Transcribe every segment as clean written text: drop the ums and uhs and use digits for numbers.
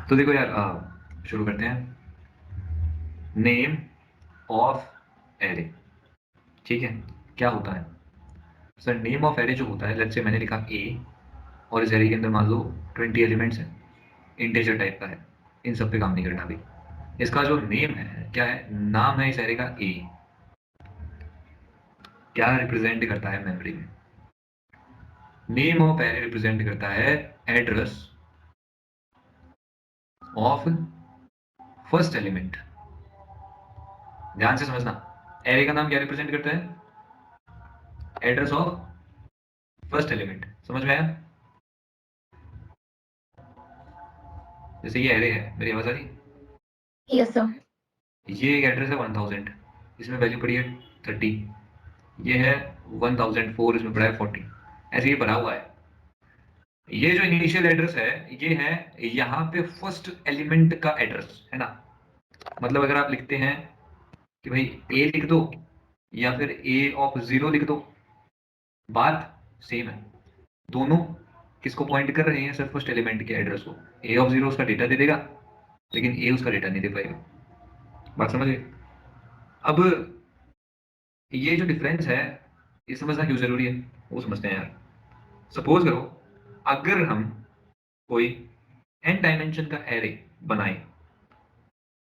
तो देखो यार, शुरू करते हैं। Name of array. ठीक है, क्या होता है सर? नेम ऑफ एरे जो होता है, लेट्स से मैंने लिखा ए, और इस एरे के अंदर मान लो 20 एलिमेंट्स हैं, इंटीजर टाइप का है, इन सब पे काम नहीं करना अभी। इसका जो नेम है, क्या है नाम है इस एरे का? ए। क्या रिप्रेजेंट करता है मेमोरी में? नेम ऑफ एरे रिप्रेजेंट करता है एड्रेस ऑफ फर्स्ट एलिमेंट। ध्यान से समझना, एरे का नाम क्या रिप्रेजेंट करता है? Address of first element. समझ में आया? जैसे ये एरे है, मेरी आवाज आ रही है? Yes sir. ये एक एड्रेस है 1000, इसमें वैल्यू पड़ी है 30। ये है 1004, इसमें पड़ा है 40। ऐसे ये भरा हुआ है। ये जो इनिशियल एड्रेस है, ये है यहाँ पे फर्स्ट एलिमेंट का एड्रेस है ना। मतलब अगर आप लिखते हैं कि भाई ए लिख दो या फिर ए ऑफ 0 लिख दो, बात सेम है। दोनों किसको पॉइंट कर रहे हैं सर? फर्स्ट एलिमेंट के एड्रेस को। ए ऑफ 0 उसका डेटा दे देगा, लेकिन ए उसका डेटा नहीं दे पाएगा। बात समझ गए? अब ये जो डिफरेंस है, ये समझना क्यों जरूरी है वो समझते हैं यार। सपोज करो, अगर हम कोई n डायमेंशन का एरे बनाए,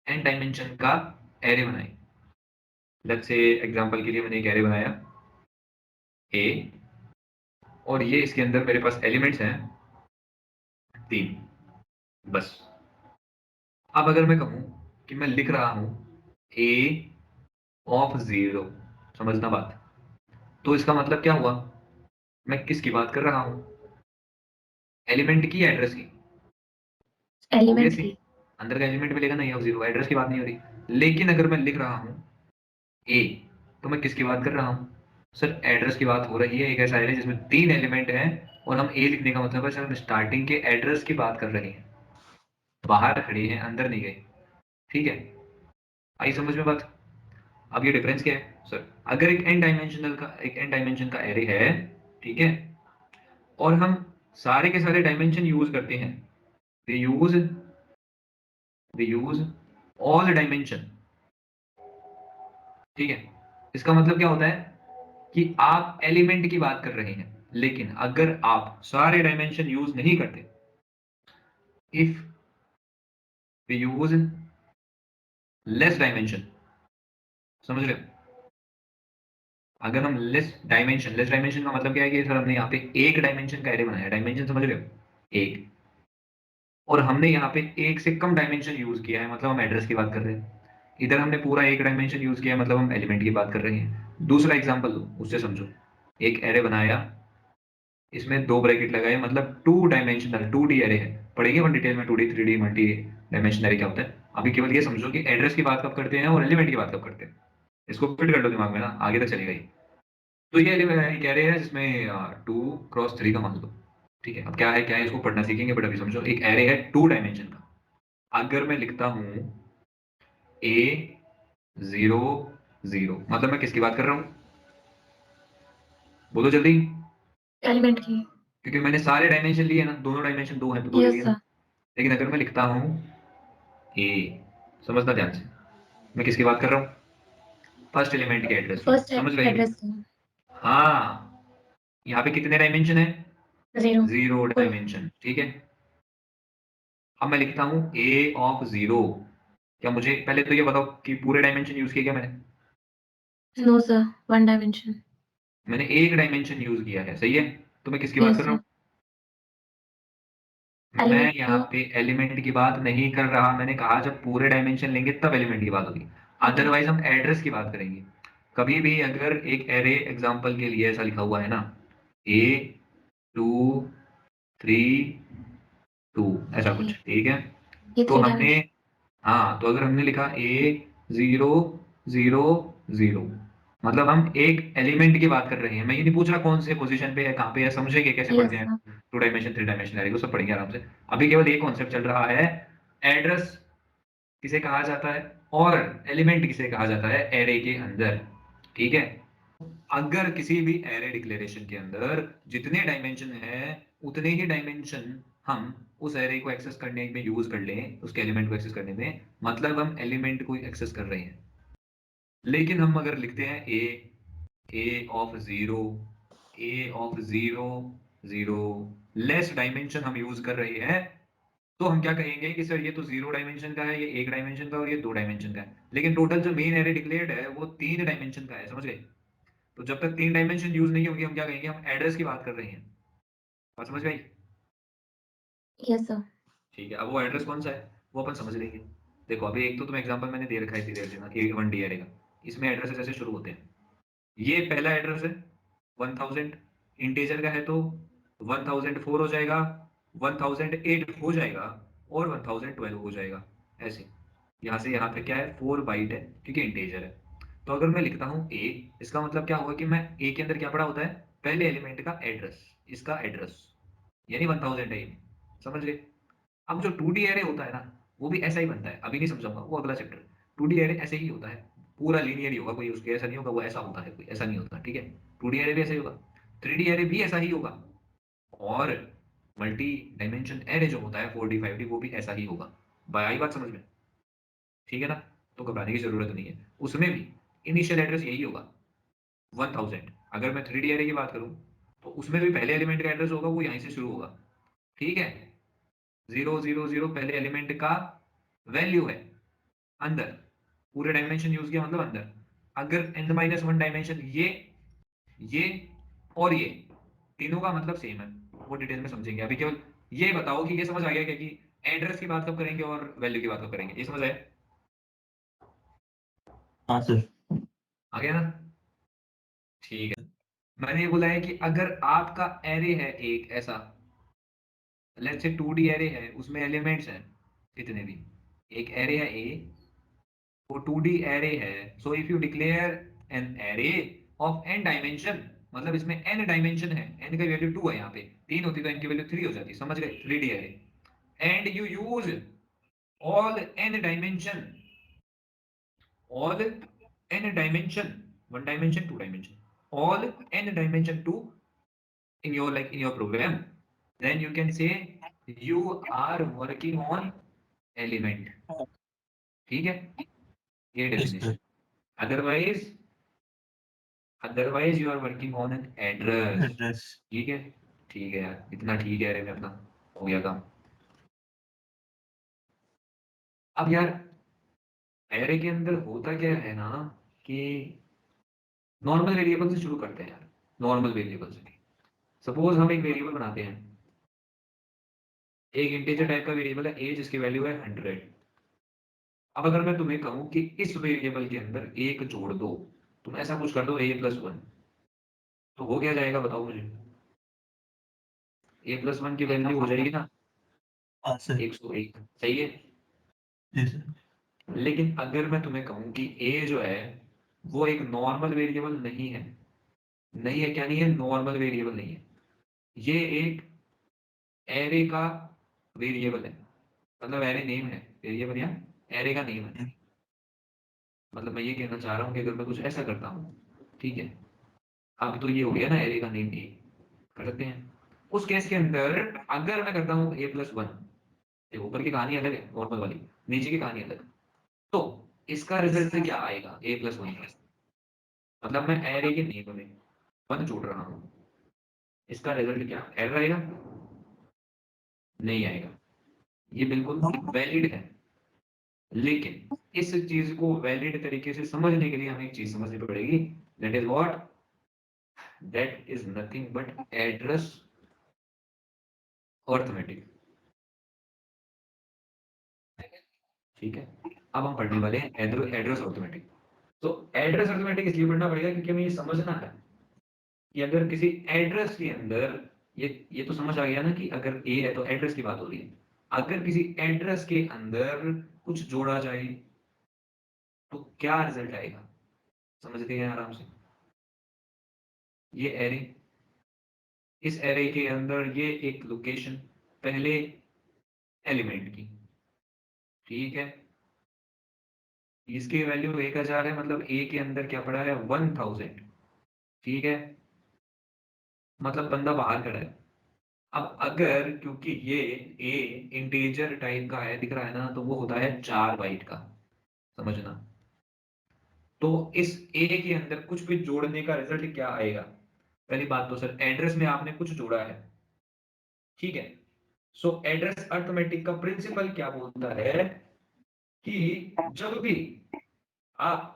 n डायमेंशन का एरे बनाए, लेट्स से एग्जांपल के लिए मैंने एक एरे बनाया a, और ये इसके अंदर मेरे पास एलिमेंट्स हैं 3 बस। अब अगर मैं कहूं कि मैं लिख रहा हूं a ऑफ 0, समझना बात, तो इसका मतलब क्या हुआ? मैं किसकी बात कर रहा हूं? एलिमेंट की, एड्रेस की? एलिमेंट ऑब्वियसली की। अंदर का एलिमेंट मिलेगा ना, ए ऑफ 0, एड्रेस की बात नहीं हो रही। लेकिन अगर मैं लिख रहा हूं ए, तो मैं किसकी बात कर रहा हूं? सर एड्रेस की बात हो रही है। एक ऐसा एरे जिसमें 3 एलिमेंट हैं, और हम ए लिखने का मतलब है सर हम स्टार्टिंग के एड्रेस की बात कर रहे हैं। बाहर खड़ी हैं, अंदर नहीं गए। ठीक है, आई समझ में बात? अब ये डिफरेंस क्या है सर? अगर एक एन डायमेंशन का एरे है, ठीक है, और हम सारे के सारे डायमेंशन यूज करते हैं, वी यूज ऑल डायमेंशन। ठीक है, इसका मतलब क्या होता है कि आप एलिमेंट की बात कर रहे हैं, लेकिन अगर आप सारे डायमेंशन यूज नहीं करते, if we use less dimension, समझ रहे हो? अगर हम लेस डायमेंशन का मतलब क्या है कि सर हमने यहाँ पे एक डायमेंशन का एरे बनाया, डायमेंशन समझ रहे हो? एक, और हमने यहाँ पे एक से कम डायमेंशन यूज किया है, मतलब हम एड्रेस की बात कर रहे हैं। इधर हमने पूरा एक डायमेंशन यूज किया है, मतलब हम एलिमेंट की बात कर रहे हैं। दूसरा एग्जांपल दो, उससे समझो। एक एरे बनाया, इसमें 2 ब्रैकेट लगाए, मतलब 2 डायमेंशनल 2D एरे है। पढ़ेंगे अपन डिटेल में 2D 3D multi dimension array क्या होता है। अभी केवल ये समझो कि एड्रेस की बात कब करते हैं और एलिमेंट की बात कब करते हैं। इसको फिट कर लो दिमाग में ना, आगे तक चलेगा ही। तो ये एक एरे है जिसमें 2x3 का मान लो। ठीक है, अब क्या है इसको पढ़ना सीखेंगे, बट अभी समझो एक एरे है 2 डायमेंशन का। अगर मैं लिखता हूं A 0 0, मतलब मैं किसकी बात कर रहा हूं? बोलो जल्दी। एलिमेंट की। क्योंकि मैंने सारे डायमेंशन लिए ना, दोनों डायमेंशन 2 हैं तो 2 ले यस लिए ना। सर। लेकिन अगर मैं लिखता हूं ए, समझना ध्यान से, मैं किसकी बात कर रहा हूं? फर्स्ट एलिमेंट के एड्रेस की। फर्स्ट समझ रहे हो? एड्रेस की। हाँ, यहाँ पे कितने डायमेंशन है? 0। 0 फुल। डायमेंशन। ठीक है, अब मैं लिखता हूं ए ऑफ 0। क्या मुझे पहले तो ये बताओ कि पूरे डायमेंशन यूज किए क्या मैंने? No sir, 1 dimension. मैंने एक डायमेंशन यूज किया है, सही है। तो मैं किसकी बात यस कर रहा सर। हूँ? मैं एलिमेंट यहाँ की। पे एलिमेंट की बात नहीं कर रहा। मैंने कहा जब पूरे डायमेंशन लेंगे तब एलिमेंट की बात होगी, ओके। अदरवाइज हम एड्रेस की बात करेंगे। कभी भी अगर एक एरे एग्जांपल के लिए ऐसा लिखा हुआ है ना, A 2 3 2, ऐसा कुछ, ठीक है। ये तो 3 हमने, डायमेंशन। हाँ, तो अगर हमने लिखा A 0 0 0, मतलब हम एक एलिमेंट की बात कर रहे हैं। मैं ये नहीं पूछ रहा कौन से पोजीशन पे है, कहाँ पे है, समझेंगे कैसे पढ़ते यस हैं। सर। 2 डायमेंशन 3 डायमेंशन एरे को सब पढ़ेंगे आराम से। अभी केवल एक कॉन्सेप्ट चल रहा है, एड्रेस किसे कहा जाता है और एलिमेंट किसे कहा जाता है एरे के अंदर। ठीक है, अगर किसी भी एरे डिक्लेरेशन के अंदर जितने डायमेंशन है उतने ही डायमेंशन हम उस एरे को एक्सेस करने में यूज कर लें, उसके एलिमेंट को एक्सेस करने में, मतलब हम एलिमेंट को एक्सेस कर रहे हैं। लेकिन हम अगर लिखते हैं A of zero, A of zero zero, less dimension हम यूज कर रहे हैं, तो हम क्या कहेंगे कि सर ये तो 0 डायमेंशन का है, ये 1 डायमेंशन का और ये 2 डायमेंशन का है, लेकिन टोटल जो मेन एरे डिक्लेयर्ड है वो 3 डायमेंशन का है, समझ गए? तो जब तक 3 डायमेंशन यूज नहीं होगी हम क्या कहेंगे, हम एड्रेस की बात कर रहे हैं। बात समझ गई? Yes, sir. ठीक है, अब वो एड्रेस कौन सा है वो अपन समझ लेंगे। देखो अभी एक तो तुम्हें एग्जांपल मैंने दे रखा है, इसी देना कि 1D एरे का, इसमें एड्रेस ऐसे शुरू होते हैं। ये पहला एड्रेस है 1000, इंटीजर का है तो 1004 हो जाएगा, 1008 हो जाएगा और 1012 हो जाएगा, ऐसे। यहाँ से यहाँ तक क्या है, 4 बाइट है क्योंकि इंटीजर है। तो अगर मैं लिखता हूँ ए, इसका मतलब क्या होगा कि मैं ए के अंदर क्या पड़ा होता है, पहले एलिमेंट का एड्रेस, इसका एड्रेस, यानी 1000 है ये, समझ गए? अब जो 2D एरे होता है ना, वो भी ऐसा ही बनता है, अभी नहीं समझाऊंगा, वो अगला चैप्टर। 2D एरे ऐसे ही होता है, पूरा लीनियर ही होगा, कोई उसके ऐसा नहीं होगा वो ऐसा होता है, कोई ऐसा नहीं होता, ठीक है? 2D एरे भी ऐसा ही होगा, 3D एरे भी ऐसा ही होगा, और मल्टी डायमेंशन एरे जो होता है 4D 5D वो भी ऐसा ही होगा। आई बात समझ में? ठीक है ना? तो घबराने की जरूरत नहीं है, उसमें भी इनिशियल एड्रेस यही होगा 1000। अगर मैं 3D एरे की बात करूं तो उसमें भी पहले एलिमेंट का एड्रेस होगा, वो यहीं से शुरू होगा, ठीक है? 000 पहले एलिमेंट का वैल्यू है अंदर, पूरे डायमेंशन यूज किया मतलब अंदर। अगर n-1 डायमेंशन, ये और ये तीनों का मतलब सेम है, वो डिटेल में समझेंगे। अभी केवल ये बताओ कि ये समझ आ गया क्या कि एड्रेस की बात कब करेंगे और वैल्यू की बात कब करेंगे, ये समझ आया? हाँ सर। आ गया ना? ठीक है। मैंने ये बोला है कि अगर आपका एरे है एक ऐसा, लेट्स से 2D एरे है, उसमें एलिमेंट्स हैं इतने भी, एक एरे है ए, वो 2D एरे है, so if you declare an array of n dimension, मतलब इसमें n डायमेंशन है, n का वैल्यू 2 है, यहाँ पे 3 होती तो n की वैल्यू 3 हो जाती, समझ गए? 3D array, and you use all n dimension, all n dimension, 1 dimension 2 dimension, all n dimension 2 in your, like in your program, then you can say you are working on element, ठीक है? ये yes sir. Definition. Otherwise, otherwise you are working on an address, address. ठीक है? ठीक है यार, इतना ठीक है, अरे में अपना हो गया काम। अब यार एरे के अंदर होता क्या है ना कि नॉर्मल वेरिएबल से शुरू करते हैं यार, नॉर्मल वेरिएबल से। सपोज हम एक वेरिएबल बनाते हैं, एक इंटीजर टाइप का वेरिएबल है ए जिसकी वैल्यू है 100। अब अगर मैं तुम्हें कहूं कि इस वेरिएबल के अंदर एक जोड़ दो, तुम ऐसा कुछ कर दो a+1, तो हो क्या जाएगा बताओ मुझे? a+1 की वैल्यू हो जाएगी ना हाँ सर। 101, सही है? जी सर। लेकिन अगर मैं तुम्हें कहूं कि a जो है वो एक नॉर्मल वेरिएबल नहीं है, नहीं है, क्या नहीं है? नॉर्मल वेरिएबल नहीं है, ये एक एरे का वेरिएबल है, मतलब एरे नेम है, वेरिएबल या एरे का नेम है। मतलब मैं ये कहना चाह रहा हूँ कि अगर मैं कुछ ऐसा करता हूँ, ठीक है, अब तो ये हो गया ना एरे का नेम, ए कर सकते हैं। उस केस के अंदर अगर मैं करता हूँ a+1, ये ऊपर की कहानी अलग है नॉर्मल वाली, नीचे की कहानी अलग, तो इसका रिजल्ट क्या आएगा a+1 का? मतलब मैं एरे के नेम में 1 जोड़ रहा हूँ, इसका रिजल्ट क्या एरर आएगा? नहीं आएगा, ये बिल्कुल वैलिड है। लेकिन इस चीज को वैलिड तरीके से समझने के लिए हमें एक चीज समझनी पड़ेगी, that is what, that is nothing but address arithmetic, ठीक है? अब हम पढ़ने वाले हैं एड्रेस अर्थमेटिक। तो एड्रेस अर्थमेटिक इसलिए पढ़ना पड़ेगा क्योंकि हमें ये समझना है कि अगर किसी एड्रेस के अंदर, ये तो समझ आ गया ना कि अगर ए है तो एड्रेस की बात हो रही है, अगर किसी एड्रेस के अंदर कुछ जोड़ा जाए तो क्या रिजल्ट आएगा, समझते हैं आराम से? ये एरे, इस एरे के अंदर ये एक लोकेशन पहले एलिमेंट की, ठीक है, इसकी वैल्यू 1000 है, मतलब ए के अंदर क्या पड़ा है 1000, ठीक है? मतलब बंदा बाहर खड़ा है, अब अगर क्योंकि ये ए इंटीजर टाइप का है दिख रहा है ना, तो वो होता है 4 बाइट का, समझना। तो इस ए के अंदर कुछ भी जोड़ने का रिजल्ट क्या आएगा? पहली बात तो सर एड्रेस में आपने कुछ जोड़ा है, ठीक है। सो एड्रेस अर्थमेटिक का प्रिंसिपल क्या बोलता है कि जब भी आप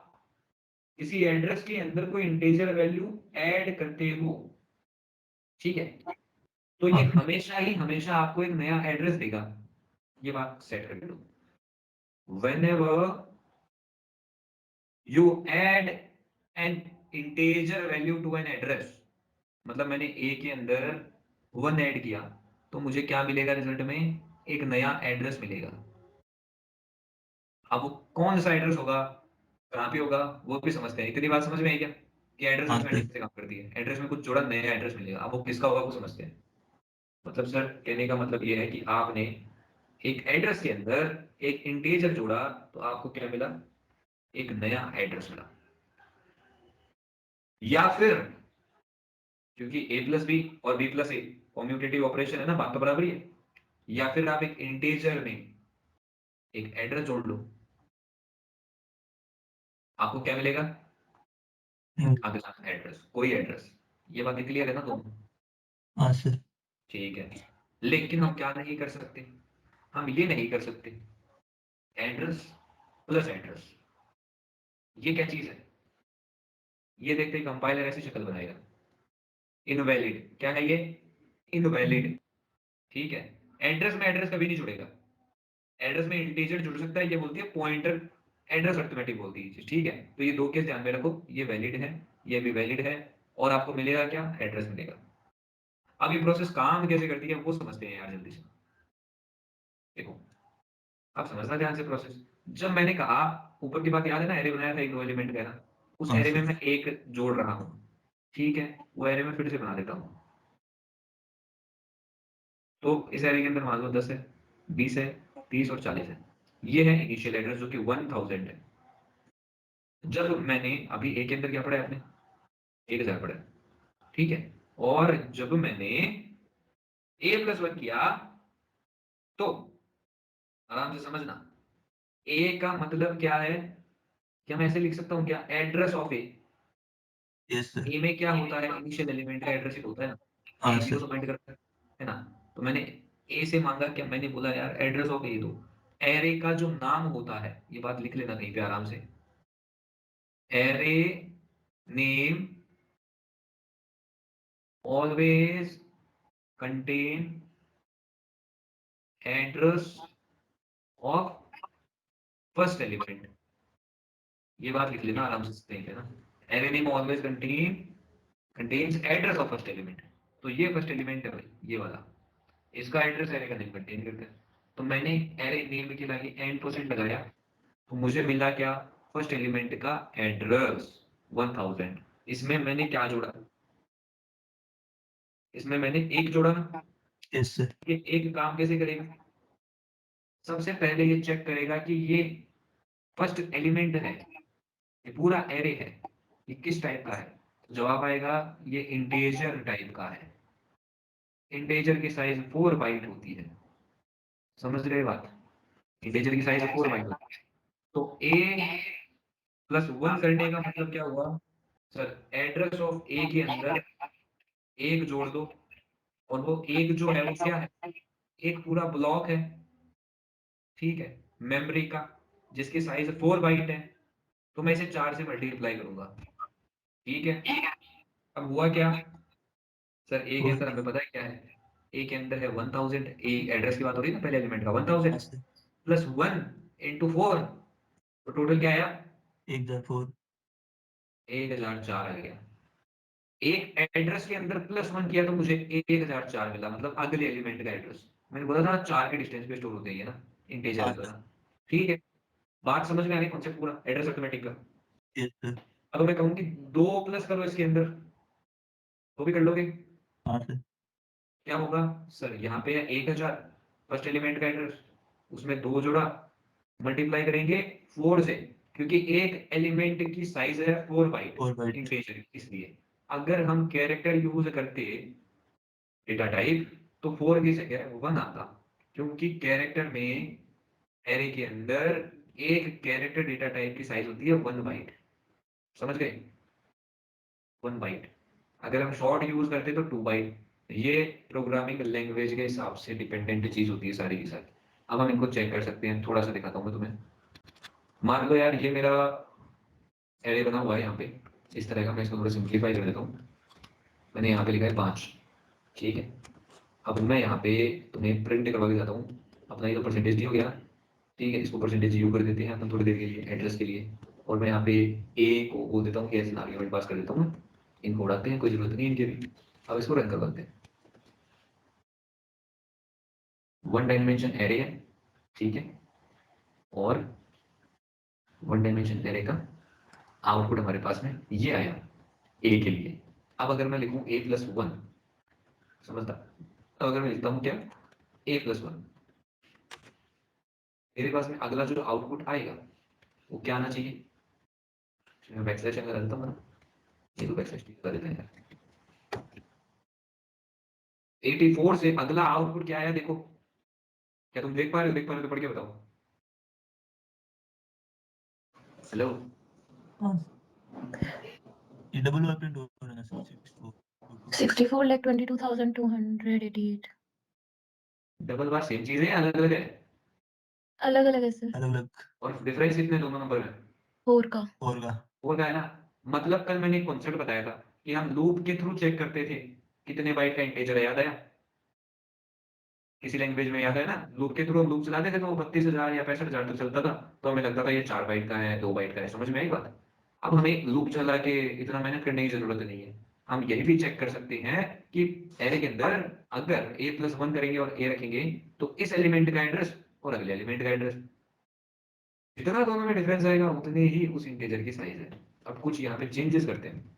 किसी एड्रेस के अंदर कोई इंटीजर वैल्यू ऐड करते हो, ठीक है, तो ये हमेशा ही हमेशा आपको एक नया एड्रेस देगा। ये बात सेट कर लो। whenever you add an integer value to an address, मतलब मैंने a के अंदर 1 ऐड किया, तो मुझे क्या मिलेगा रिजल्ट में? एक नया एड्रेस मिलेगा। अब वो कौन सा एड्रेस होगा, कहाँ पे होगा, वो भी समझते हैं। इतनी बात समझ में आई क्या कि एड्रेस हाँ अर्थमेटिक सर। से काम करती है? एड्रेस में कुछ जोड़ा, नया एड्रेस मिलेगा। अब वो किसका होगा वो समझते हैं। मतलब सर कहने का मतलब ये है कि आपने एक एड्रेस के अंदर एक इंटीजर जोड़ा, तो आपको क्या मिला? एक नया एड्रेस मिला। या फिर क्योंकि a प्लस बी और b plus a commutative operation है ना, बात तो बराबर ही है। या फिर आप एक इंटीजर में एक एड्रेस जोड़ लो, आपको क्या मिलेगा? अगला एड्रेस, कोई एड्रेस। ये बात क्लियर है ना दोनों? हाँ सर। ठीक है। लेकिन हम क्या नहीं कर सकते? हम ये नहीं कर सकते एड्रेस प्लस एड्रेस। ये क्या चीज है? ये देखते ही कंपाइलर ऐसी शक्ल बनाएगा, इनवैलिड। क्या है ये? इनवैलिड। ठीक है। एड्रेस में एड्रेस कभी नहीं जुड़ेगा। एड्रेस में इंटीजर जुड़ सकता है, ये बोलती है पॉइंटर एड्रेस अर्थमेटिक बोलती है चीज, ठीक है। तो ये दो केस ध्यान में रखो, ये वैलिड है, ये भी वैलिड है, और आपको मिलेगा क्या? एड्रेस मिलेगा। अब ये प्रोसेस काम कैसे करती है वो समझते हैं यार जल्दी से। देखो, आप समझना ध्यान से प्रोसेस। जब मैंने कहा, ऊपर की बात याद है ना, एरे बनाया था एक दो एलिमेंट का ना, उस हाँ एरे में सर। मैं एक जोड़ रहा हूँ, ठीक है। वो एरे में फिर से बना देता हूँ। तो इस एरे के अंदर मान लो 10 है, 20 है, 30 और 40 है। ये है इनिशियल एड्रेस जो कि 1000 है। जब मैंने अभी ए के अंदर क्या पढ़ा है आपने? 1000 पढ़ा है, ठीक है। और जब मैंने a+1 किया, तो आराम से समझना, ए का मतलब क्या है? क्या मैं ऐसे लिख सकता हूँ क्या? Address of A. Yes sir. A में क्या होता है? इनिशियल एलिमेंट का एड्रेस ही होता है ना। हाँ ए जीरो सर। तो पॉइंट करता है ना। तो मैंने ए से मांगा क्या? मैंने बोला यार एड्रेस ऑफ ए दो। एरे का जो नाम होता है, ये बात लिख लेना कहीं पे आराम से, array name always contain address of first element. ये बात लिख लेना आराम से कहीं पे ना। Array name always contains address of first element. तो ये फर्स्ट एलिमेंट है भाई, ये वाला, इसका एड्रेस एरे का नेम कंटेन करता है। तो मैंने एरे नेम के लिए n% लगाया, तो मुझे मिला क्या? फर्स्ट एलिमेंट का एड्रेस 1000। इसमें मैंने क्या जोड़ा? इसमें मैंने एक जोड़ा ना। Yes sir. ये एक काम कैसे करेगा? सबसे पहले ये चेक करेगा कि ये फर्स्ट एलिमेंट है, ये पूरा एरे है, ये किस टाइप का है? तो जवाब आएगा ये इंटीजर टाइप का है। इंटीजर की साइज 4 बाइट होती है। समझ रहे बात? इंटीजर की साइज 4 बाइट होती है। तो a+1 करने का मतलब क्या हुआ? सर एड्रेस ऑफ ए के अंदर एक जोड़ दो, और वो एक जो है वो क्या है? एक पूरा ब्लॉक है, ठीक है, मेमोरी का, जिसकी साइज 4 बाइट है। तो मैं इसे 4 से मल्टीप्लाई करूंगा, ठीक है। अब हुआ क्या? सर ए के फोर। अंदर हमें पता है क्या है? ए के अंदर है 1000। ए एड्रेस की बात हो रही है ना, पहले एलिमेंट का 1000 हाँ सर। प्लस 1 इंटू 4, तो टोटल क्या आया? 1004। 1004 आ गया। एक एड्रेस के अंदर +1 किया तो मुझे 1004 मिला, मतलब अगले एलिमेंट का एड्रेस। मैंने बोला था 4 के डिस्टेंस पे स्टोर होते हैं ये ना, इंटीजर हाँ होता है ना, ठीक है। बात समझ में आ रही कॉन्सेप्ट पूरा एड्रेस अरिथमेटिक का? Yes sir. अगर मैं कहूँ कि 2 प्लस करो इसके अंदर, तो भी कर लोगे? हाँ सर। क्या होगा? सर यहाँ पे है 1000 फर्स्ट एलिमेंट का एड्रेस, उसमें 2 जोड़ा, मल्टीप्लाई करेंगे 4 से, क्योंकि एक एलिमेंट की साइज है 4 बाइट 4 बाइट। इंटीजर, इसलिए अगर हम कैरेक्टर यूज करते डेटा टाइप तो 4 की जगह 1 आता, क्योंकि कैरेक्टर में एरे के अंदर एक कैरेक्टर डेटा टाइप की साइज होती है 1 बाइट, समझ गए? 1 बाइट। अगर हम शॉर्ट यूज करते तो 2 बाइट। ये प्रोग्रामिंग लैंग्वेज के हिसाब से डिपेंडेंट चीज होती है सारी की सारी। अब हम इनको चेक कर सकते हैं, थोड़ा सा दिखाता हूँ मैं तुम्हें। मान लो यार ये मेरा एरे बना हुआ है यहाँ पे इस तरह का, मैं इसको थोड़ा सिंप्लीफाई कर देता हूँ। मैंने यहाँ पे लिखा है 5, ठीक है। अब मैं यहाँ पे तुम्हें प्रिंट करवा के जाता हूँ। अपना ये तो परसेंटेज डी हो गया, ठीक है। इसको परसेंटेज यू कर देते हैं अपन थोड़ी देर के लिए एड्रेस के लिए, और मैं यहाँ पे ए को बोल देता हूँ कि ऐसे आर्ग्यूमेंट पास कर देता हूँ। इनको उड़ाते हैं, कोई जरूरत नहीं इनके भी। अब इसको रन करवाते हैं। 1 डायमेंशन एरे है, ठीक है, और 1 डायमेंशन एरे का आउटपुट हमारे पास में ये आया ए के लिए। अब अगर मैं लिखूं a+1, समझता? अब अगर मैं लिखता हूँ क्या a+1, मेरे पास में अगला जो आउटपुट आएगा वो क्या आना चाहिए? मैं बैकस्लैश लगा देता हूँ ना, ये तो बैकस्लैश लगा देते हैं। 84 से अगला आउटपुट क्या आया देखो, क्या तुम देख पा रहे हो? देख पा रहे हो तो पढ़ के बताओ। हेलो, हाँ ये डबल वार प्रिंट हो रहा है ना सर 64 64,22,288 डबल बार सेम चीज है या अलग अलग है? अलग अलग है सर। अलग अलग और डिफरेंस कितने दोनों नंबर में? 4 का। और का वो क्या है ना, मतलब कल मैंने एक कॉन्सेप्ट बताया था कि हम लूप के थ्रू चेक करते थे कितने बाइट का इंटीजर है, याद आया? किसी लैंग्वेज में याद है ना, लूप के थ्रू हम लूप चलाते थे तो वो 32,000 या 65,000 तक चलता था। तो हमें लगता था ये 4 बाइट का है, 2 बाइट का है। समझ में आई बात? अब हमें लूप चला के इतना मेहनत करने की जरूरत नहीं है। हम यही भी चेक कर सकते हैं कि एरे के अंदर अगर a+1 करेंगे और a रखेंगे तो इस एलिमेंट का एड्रेस और अगले एलिमेंट का एड्रेस, जितना दोनों में डिफरेंस आएगा उतने ही उस इंटीजर की साइज है। अब कुछ यहाँ पे चेंजेस करते हैं।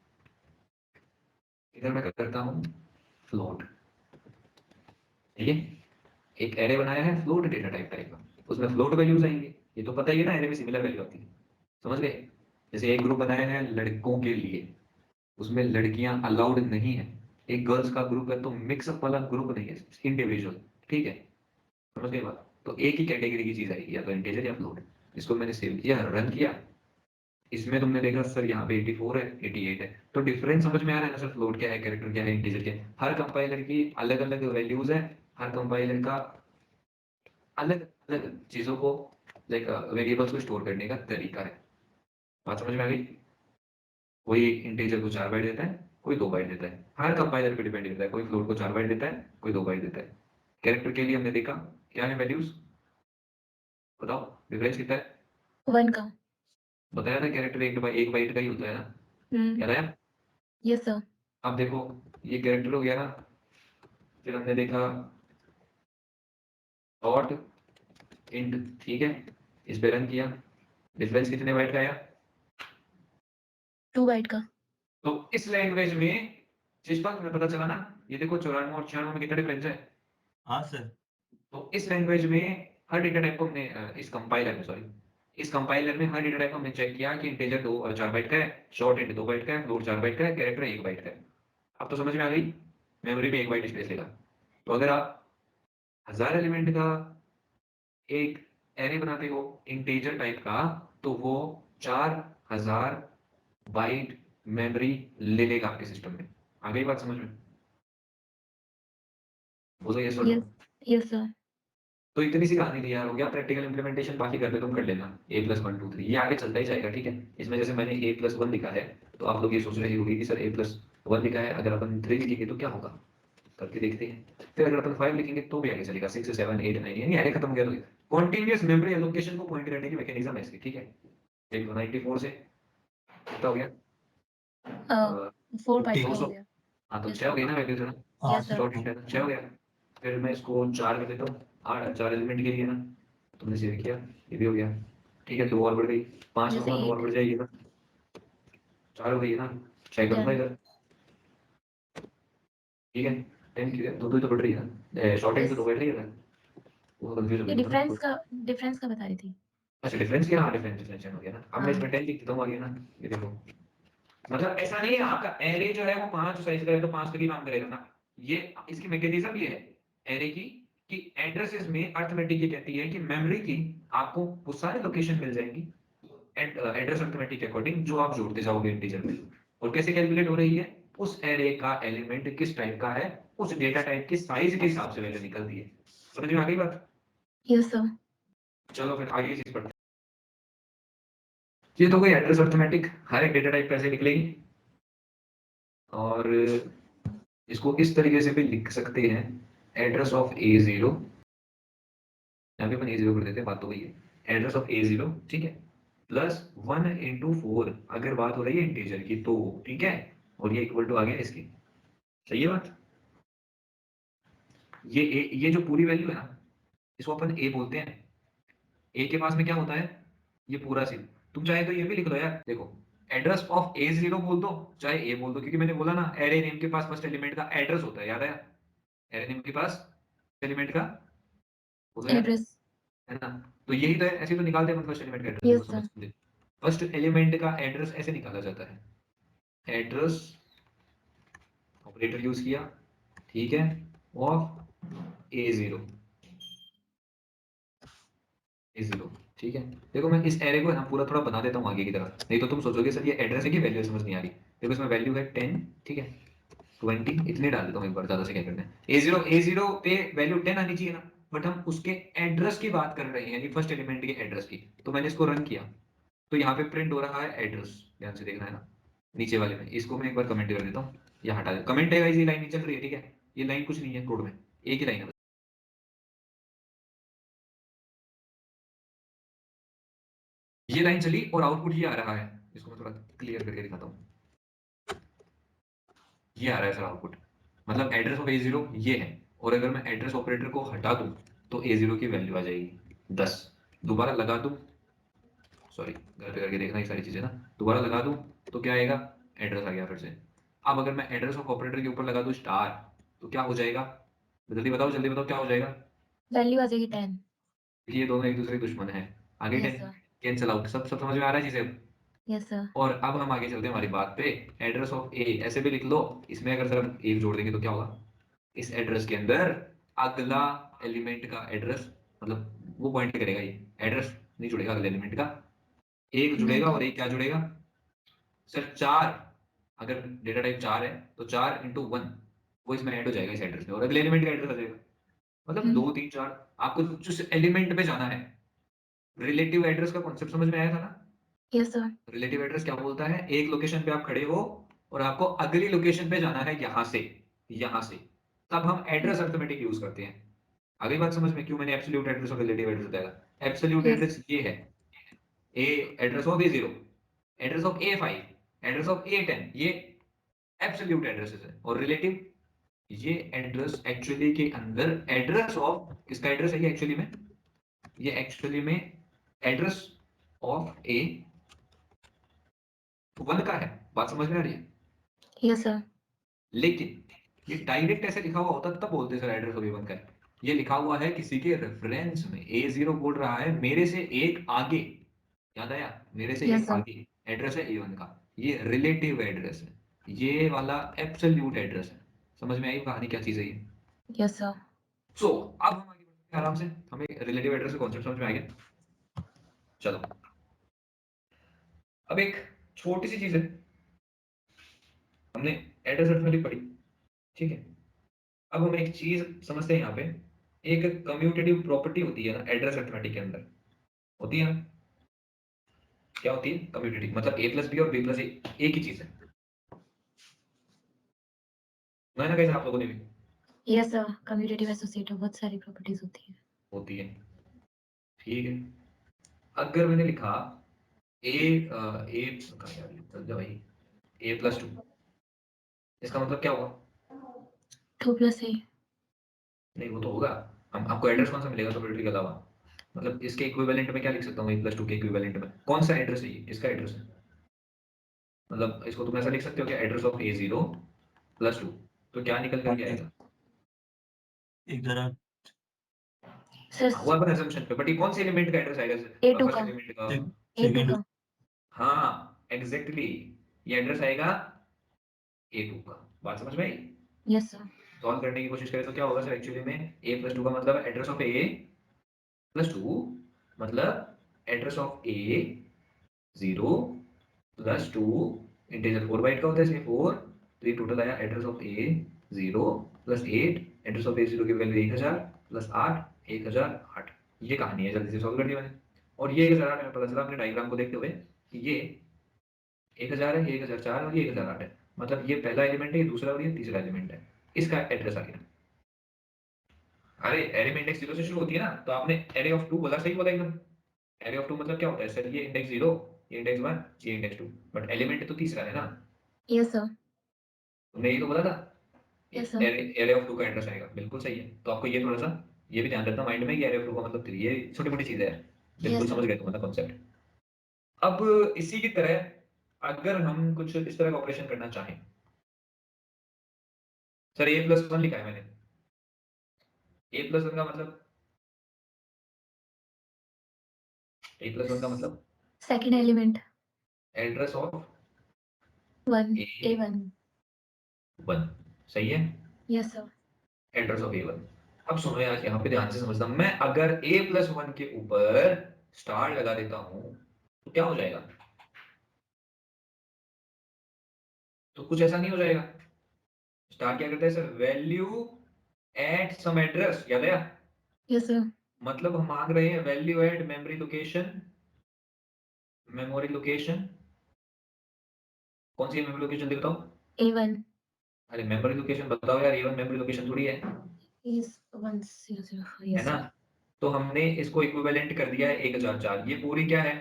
इधर मैं करता हूँ फ्लोट, ठीक है। एक एरे बनाया है फ्लोट डेटा टाइप का, उसमें फ्लोट वैल्यूज आएंगे। ये तो पता ही है ना, एरे में सिमिलर वैल्यू आती है, समझ गए? जैसे एक ग्रुप बनाया है लड़कों के लिए, उसमें लड़कियां अलाउड नहीं है। एक गर्ल्स का ग्रुप है तो मिक्सअप वाला ग्रुप नहीं है, इंडिविजुअल, ठीक है। समझ गए बात? तो एक ही कैटेगरी की चीज आएगी, या तो इंटीजर या फ्लोट। इसको मैंने सेव किया, रन किया। इसमें तुमने देखा सर यहाँ पे 84 है, 88 है। तो डिफरेंस समझ में आ रहा है ना सर, फ्लोट क्या है, कैरेक्टर क्या है, इंटीजर क्या है। हर कंपाइलर की अलग अलग वैल्यूज है, हर कंपाइलर का अलग अलग चीजों को, लाइक वेरिएबल्स को स्टोर करने का तरीका है। बात समझ में आ गई? कोई इंटीजर को 4 बाइट देता है, कोई 2 बाइट देता है। हर कंपाइलर पे डिपेंड करता है, कोई फ्लोट को 4 बाइट देता है, कोई 2 बाइट देता है। कैरेक्टर के लिए हमने देखा क्या है वैल्यूज, बताओ डिफरेंस कितना है? 1 का। बताया ना, कैरेक्टर एक बाइट का ही होता है ना, याद आया? Yes sir. अब देखो ये कैरेक्टर हो गया ना, फिर हमने देखा डॉट इंट, ठीक है। इस पे रन किया, डिफरेंस कितने बाइट का आया? 2 बाइट का। तो इस लैंग्वेज में जिस बात में पता चला ना, ये देखो 94 और 96 में कितना डिफरेंस है। हाँ सर तो इस लैंग्वेज में हर डेटा टाइप को हमने इस कंपाइलर में, सॉरी, इस कंपाइलर में हर डेटा टाइप को हमने चेक किया कि इंटीजर 2 और 4 बाइट का है, शॉर्ट इंट 2 बाइट का है, फ्लोट 4 बाइट का है, कैरेक्टर 1 बाइट का है। अब तो समझ में आ गई, मेमोरी में 1 बाइट स्पेस लेगा। तो अगर आप 1000 एलिमेंट का एक एरे बनाते हो इंटीजर टाइप का, तो वो 4000 बाइट मेमोरी ले लेगा आपके सिस्टम में। आ गई बात समझ में? बोलो ये सुनो। यस। Yes sir. तो इतनी सी कहानी तैयार हो गया, प्रैक्टिकल इंप्लीमेंटेशन बाकी करते तुम कर लेना। a+1 2 3 ये आगे चलता ही जाएगा, ठीक है। इसमें जैसे मैंने a+1 लिखा है, तो आप लोग ये सोच रहे होंगे कि सर a+1 लिखा है, अगर अपन 3 लिखेंगे तो क्या होगा, करके देखते हैं। फिर अगर अपन 5 लिखेंगे तो भी आगे चलेगा, 6 7 8 9, यानी आगे खत्म हो गया। तो कॉन्टिन्यूअस मेमोरी एलोकेशन को पॉइंट करने की मैकेनिज्म है इसकी, ठीक है। एक 94 से कितना हो गया? 4 बाइट का हो 200। गया। हाँ तो यस 6 हो सर। गई ना वैल्यू से ना, हाँ yes sir sir. Short int है ना, 6 हो गया। फिर मैं इसको 4 कर देता हूँ, 8 4 एलिमेंट के लिए ना, तुमने सेव किया, ये भी हो गया, ठीक है। 2 और बढ़ गई, 5 जैसे लूंगा 2 और 8। बढ़ जाएगी ना, 4 हो गई है ना, 6 करूंगा 10। इधर, ठीक है। 10 की है, 2 2 तो बढ़ रही है ना, शॉर्ट इंट तो 2 यस। बढ़ रही है ना, वो कंफ्यूज हो ये गई थी ना। डिफरेंस का बता रही थी। अच्छा डिफरेंस क्या, हाँ डिफरेंस डिफरेंशन हो गया ना। अब मैं हाँ। इसमें 10 लिख देता हूँ आगे ना, ये देखो। मतलब ऐसा नहीं है आपका एरे जो है वो 5 साइज का है तो 5 तक ही काम करेगा ना, ये इसकी मैकेनिज्म ये है एरे की कि एड्रेसेस में अर्थमेटिक ये कहती है कि मेमोरी की आपको वो सारे लोकेशन मिल जाएंगी एड्रेस अर्थमेटिक के अकॉर्डिंग जो आप जोड़ते जाओगे इंटीजर में। और कैसे कैलकुलेट हो रही है, उस एरे का एलिमेंट किस टाइप का है, उस डेटा टाइप की साइज के हिसाब से वैल्यू निकलती है। समझ में आ गई बात? Yes sir. चलो फिर आगे चीज पढ़ते हैं। ये तो कोई एड्रेस अर्थमेटिक हर एक डेटा टाइप कैसे निकलेगी, और इसको इस तरीके से भी लिख सकते हैं, एड्रेस ऑफ A0, यहाँ पे अपन A0 कर देते हैं, बात तो वही है, एड्रेस ऑफ A0 ठीक है, प्लस 1 into 4 अगर बात हो रही है इंटीजर की तो, ठीक है, और ये इक्वल टू आ गया इसकी। सही है बात? ये जो पूरी वैल्यू है ना, इसको अपन A बोलते हैं। A के पास में क्या होता है, ये पूरा सीन। तुम चाहे तो ये भी लिख लो यार, देखो एड्रेस ऑफ A0 बोल दो चाहे A बोल दो, क्योंकि मैंने बोला ना एरे नेम के पास फर्स्ट एलिमेंट का एड्रेस होता है, याद आया? एरे नेम के पास एलिमेंट का होता है, एड्रेस। है ना? तो यही तो है, ऐसे तो निकालते हैं फर्स्ट एलिमेंट का एड्रेस, देखो यस सर। समझ, फर्स्ट एलिमेंट का एड्रेस ऐसे निकाला जाता है, एड्रेस ऑपरेटर यूज किया, ठीक है, ऑफ A0, A0 ठीक है। देखो मैं इस एरे को ना पूरा थोड़ा बना देता हूँ आगे की तरफ, नहीं तो तुम सोचोगे सर ये एड्रेस है कि वैल्यू समझ नहीं आ रही। देखो इसमें वैल्यू है 10, ठीक है, 20, इतने डाल देता हूँ एक बार, ज्यादा से क्या करना है। A0 पे वैल्यू 10 आनी चाहिए ना, बट हम उसके एड्रेस की बात कर रहे हैं, यानी फर्स्ट एलिमेंट के एड्रेस की। तो मैंने इसको रन किया, तो यहाँ पे प्रिंट हो रहा है एड्रेस, ध्यान से देखना है ना, नीचे वाले में। इसको मैं एक बार कमेंट कर देता हूँ, ये हटा दे, कमेंट है गाइस, ये लाइन नहीं चल रही है, ठीक है, ये लाइन कुछ नहीं है कोड में, एक ही लाइन है। ये लाइन चली और आउटपुट ये आ रहा है, इसको मैं थोड़ा क्लियर करके दिखाता हूँ। ये आ रहा है सर आउटपुट, मतलब एड्रेस ऑफ A0 ये है, और अगर मैं एड्रेस ऑपरेटर को हटा दूं तो A0 की वैल्यू आ जाएगी 10। दोबारा लगा दूं, सॉरी घर पे करके देखना ये सारी चीजें ना, दोबारा लगा दूं तो क्या आएगा, एड्रेस आ गया फिर से। अब अगर मैं एड्रेस ऑफ ऑपरेटर के ऊपर लगा दूं स्टार, तो क्या हो जाएगा, जल्दी बताओ क्या हो जाएगा। वैल्यू आ जाएगी 10। ये दोनों एक दूसरे के दुश्मन है, आगे यस 10 सर। कैंसिल आउट, सब समझ में आ रहा है चीजें। Yes sir. और अब हम आगे चलते हैं हमारी बात पे, एड्रेस ऑफ ए ऐसे भी लिख लो, इसमें अगर सर हम एक जोड़ देंगे तो क्या होगा, इस एड्रेस के अंदर अगला एलिमेंट का एड्रेस, मतलब वो पॉइंट करेगा, ये एड्रेस नहीं जुड़ेगा अगले एलिमेंट का, एक जुड़ेगा, और एक क्या जुड़ेगा सर, 4। अगर डेटा टाइप 4 है तो 4 into 1 वो इसमें ऐड हो जाएगा इस एड्रेस में, और अगले एलिमेंट का एड्रेस आ जाएगा, मतलब 2 3 4। आपको जिस एलिमेंट पे जाना है, रिलेटिव एड्रेस का कॉन्सेप्ट समझ में आया था ना? Yes sir. रिलेटिव एड्रेस क्या बोलता है, एक लोकेशन पे आप खड़े हो और आपको अगली लोकेशन पे जाना है, यहां से, तब हम एड्रेस अर्थमेटिक यूज करते हैं। अगली बात समझ में क्यों मैंने एब्सोल्यूट एड्रेस और रिलेटिव एड्रेस बताया। Absolute yes. एड्रेस ये है, A address of A0, address of A5, address of A10, ये एब्सोल्यूट एड्रेसेस है। और रिलेटिव, ये एड्रेस एक्चुअली के अंदर एड्रेस ऑफ, किसका एड्रेस है ये एक्चुअली में एड्रेस ऑफ A1 का है। बात समझ में आ रही है? Yes sir. लेकिन ये डायरेक्ट ऐसे लिखा हुआ होता तब बोलते सर एड्रेस ऑफ A1 का है, ये लिखा हुआ है किसी के रेफरेंस में, A0 बोल रहा है मेरे से एक आगे, याद आया, मेरे से यस एक सर। आगे एड्रेस है A1 का, ये रिलेटिव एड्रेस है, ये वाला एब्सोल्यूट एड्रेस है। समझ में आई कहानी क्या चीज है ये? Yes sir. सो अब हम आगे बढ़ते हैं आराम से, हमें रिलेटिव एड्रेस का कॉन्सेप्ट समझ में आ गया। चलो अब एक छोटी सी चीज है, हमने एड्रेस अर्थमेटिक पढ़ी, ठीक है, अब हम एक चीज समझते हैं यहाँ पे, एक कम्यूटेटिव प्रॉपर्टी होती है ना एड्रेस अर्थमेटिक के अंदर, होती है ना, क्या होती है कम्यूटेटिव, मतलब A प्लस बी और B प्लस ए एक ही चीज है, सुना है ना कैसे आप लोगों ने भी? Yes sir. कम्यूटेटिव एसोसिएटिव बहुत सारी प्रॉपर्टीज होती है। होती है, ठीक है। अगर मैंने लिखा ए ए चल जा भाई, A+2, इसका मतलब क्या होगा? 2 + A। नहीं वो तो होगा, हम आपको एड्रेस कौन सा मिलेगा प्रोबेबिलिटी के अलावा, मतलब इसके इक्विवेलेंट में क्या लिख सकता हूँ, A+2 के इक्विवेलेंट में कौन सा एड्रेस है, ये इसका एड्रेस है, मतलब इसको तुम ऐसा लिख सकते हो कि एड्रेस ऑफ A0+2, तो क्या निकल करके आएगा? 11 सर हुआ पर assumption पे, बट ये कौन से एलिमेंट का एड्रेस आएगा A2 फर्स्ट का। एलिमेंट का? A2 सेकंड का। हाँ एग्जैक्टली, ये एड्रेस आएगा A2 का। बात समझ में आई? Yes sir. सॉल्व करने की कोशिश करें तो क्या होगा सर? एक्चुअली में a + 2 का मतलब एड्रेस ऑफ a + 2 मतलब address of a 0 + 2 integer 4 byte का होता है, इसलिए 4, तो ये टोटल आया address of a 0 + 8, address of a 0 की वैल्यू 1000 + 8 1008। ये कहानी है, जल्दी से सॉल्व कर दिया मैंने। और ये 1008 हमें पता चला अपने डायग्राम को देखते हुए कि ये 1000 है, ये 1004 और ये 1008 है। मतलब ये पहला एलिमेंट है, ये दूसरा और ये तीसरा एलिमेंट है। इसका एड्रेस आ गया। अरे एरे में इंडेक्स 0 से शुरू होती है ना, तो आपने एरे ऑफ 2 बोला, सही बोला एकदम। एरे ऑफ 2 मतलब क्या होता है सर? ये इंडेक्स 0, ये इंडेक्स 1, ये इंडेक्स 2, बट एलिमेंट तो तीसरा है ना। Yes, sir. तुमने यही तो बोला था। Yes, sir. Array array of 2 का एड्रेस आएगा, बिल्कुल सही है। तो आपको ये थोड़ा सा ये भी ध्यान रखना माइंड में कि एरे ऑफ 2 का मतलब 3, ये छोटी-मोटी चीज है। बिल्कुल Yes, sir. समझ गए तुम मतलब कॉन्सेप्ट। अब इसी की तरह अगर हम कुछ इस तरह का ऑपरेशन करना चाहें, सर a+1 लिखा है मैंने। a+1 का मतलब a+1 का मतलब Second element. Address of 1. a A1. 1, सही है। Yes, sir. Address of a1। अब सुनो यार, यहाँ पे ध्यान से समझना। मैं अगर a+1 के ऊपर स्टार लगा देता हूं तो क्या हो जाएगा? तो कुछ ऐसा नहीं हो जाएगा। स्टार क्या करता है sir? Value at some address, याद है? Yes, sir. मतलब हम मांग रहे हैं value at memory location, memory location. कौन सी मेमोरी लोकेशन दिखाओ? A1 अरे मेमोरी लोकेशन बताओ यार, a1 मेमोरी लोकेशन थोड़ी है is 1004. है Yes, ना? sir. तो हमने इसको इक्विवेलेंट कर दिया है 1004। ये पूरी क्या है?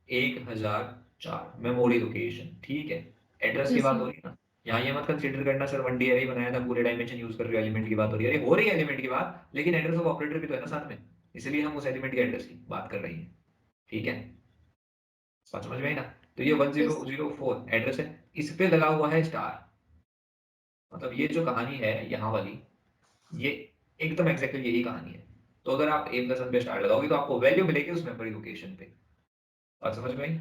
1004 मेमोरी लोकेशन, ठीक है। एड्रेस की Yes, बात sir. हो रही है ना। यहाँ ये मत कंसीडर करना सर 1D अरे बनाया था, पूरे डायमेंशन यूज कर रहे हो, एलिमेंट की बात हो रही है। अरे हो रही है एलिमेंट की बात, लेकिन एड्रेस ऑफ ऑपरेटर भी तो है ना साथ में, इसलिए हम उस एलिमेंट के एड्रेस की बात कर रहे हैं, ठीक है। बात समझ में आई ना? तो ये Yes. 1004 एड्रेस है, इस पे लगा हुआ है स्टार। मतलब ये जो कहानी है यहाँ वाली, ये एकदम एग्जैक्टली यही कहानी है। तो अगर आप a+1 पे स्टार लगाओगे तो आपको वैल्यू मिलेगी उस मेमोरी लोकेशन पे। बात समझ में आई?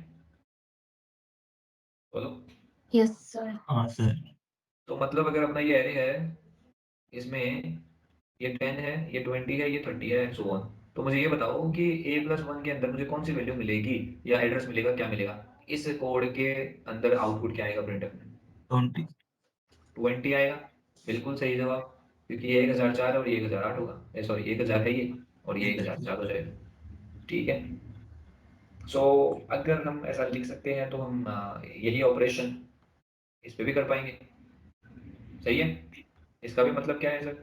बोलो। Yes, sir. हाँ सर। तो मतलब अगर अपना ये एरे है, इसमें ये 10 है, ये 20 है, ये 30 है, सो ऑन। तो मुझे ये बताओ कि a+1 के अंदर मुझे कौन सी वैल्यू मिलेगी या एड्रेस मिलेगा, क्या मिलेगा? इस कोड के अंदर आउटपुट क्या आएगा प्रिंटफ में? 20। 20 आएगा। बिल्कुल सही जवाब, क्योंकि ये 1004 और ये 1008 होगा। सॉरी 1000 है ये, और ये 1004 हो जाएगा, ठीक है। सो अगर हम ऐसा लिख सकते हैं तो हम यही ऑपरेशन इस पे भी कर पाएंगे, सही है। इसका भी मतलब क्या है sir?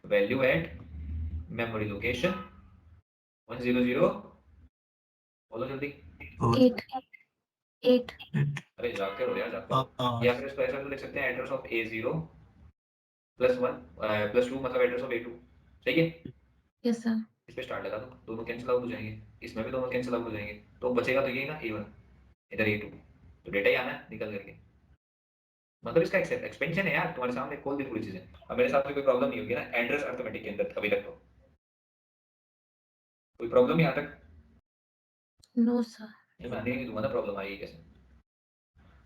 Value at memory location 100, बोलो जल्दी। 8. 8. अरे जागते हो यार, जागते हो। या फिर इसको ऐसा तो लिख सकते हैं एड्रेस ऑफ a0 +1 +2 मतलब एड्रेस ऑफ a2, सही है। Yes, sir. इस पे स्टार लगा दो, दोनों कैंसिल आउट हो जाएंगे, इसमें भी दोनों कैंसिल आउट हो जाएंगे, तो बचेगा तो यही ना a1, इधर a2, तो डेटा ही आना है निकल करके। मतलब इसका एक्सपेंशन है यार, तुम्हारे सामने खोल दी पूरी चीजें। अब मेरे साथ में कोई प्रॉब्लम नहीं होगी ना एड्रेस अर्थमेटिक के अंदर अभी तक? तो कोई प्रॉब्लम यहाँ तक? No, sir. ये मैं नहीं दूंगा ना, प्रॉब्लम आएगी कैसे?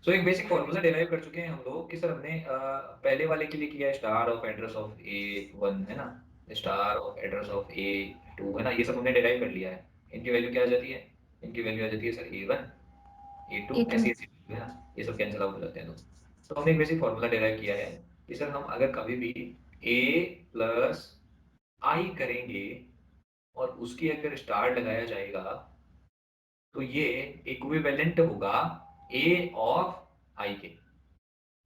सो एक बेसिक फॉर्मूला डिराइव कर चुके हैं हम लोग कि सर हमने पहले वाले के लिए किया star of address of a1 है ना, star of address of a2 है ना, ये सब हमने डिराइव कर लिया है। इनकी वैल्यू क्या आ जाती है? इनकी वैल्यू आ जाती है सर a1 a2 A2. ऐसी ऐसी है ना, ये सब कैंसिल आउट हो जाते हैं। तो हमने एक बेसिक फॉर्मूला डिराइव किया है कि सर हम अगर कभी भी a प्लस आई करेंगे और उसकी अगर स्टार लगाया जाएगा तो ये इक्विवेलेंट होगा a ऑफ i के।